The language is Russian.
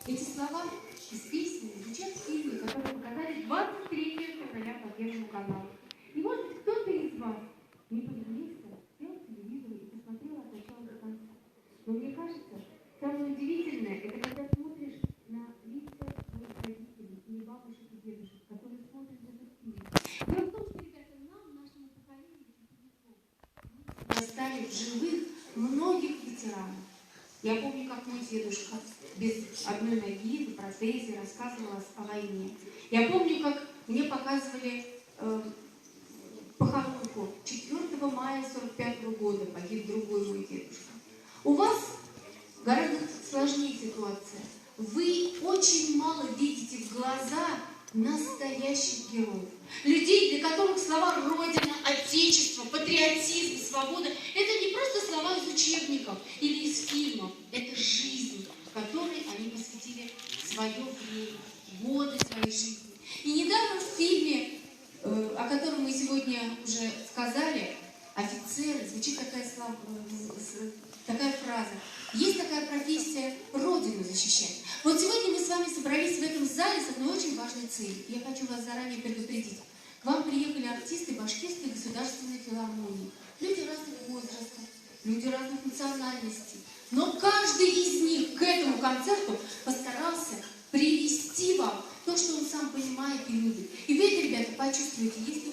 Эти слова из песни звучат в фильме, который показали 23 февраля по Первому каналу. И может быть кто-то из вас не поленился, сел в телевизоре и посмотрел от начала до конца. Но мне кажется, самое удивительное, это когда смотришь на лица своих родителей или бабушек и дедушек, которые смотрят этот фильм. Дело в том, что, ребята, нам, нашему поколению, достали в живых многих ветеранов. Я помню, как мой дедушка без одной ноги, в протезе, рассказывал о войне. Я помню, как мне показывали похоронку. 4 мая 1945 года погиб другой мой дедушка. У вас гораздо сложнее ситуация. Вы очень мало видите в глаза настоящих героев. Людей, для которых слова «Родина», «Отечество», «патриотизм», «свобода» — это не просто слова из учебников или из фильмов. Это жизнь, которой они посвятили свое время, годы своей жизни. И недавно в фильме, о котором мы сегодня уже сказали, «Офицеры», звучит такая фраза. Есть такая профессия — Родину защищать. Вот сегодня мы с вами собрались в этом зале с одной очень важной целью. Я хочу вас заранее предупредить. К вам приехали артисты Башкирской государственной филармонии. Люди разных возрастов, люди разных национальностей. Но каждый из них к этому концерту постарался привести вам то, что он сам понимает и любит. И вы это, ребята, почувствуете, если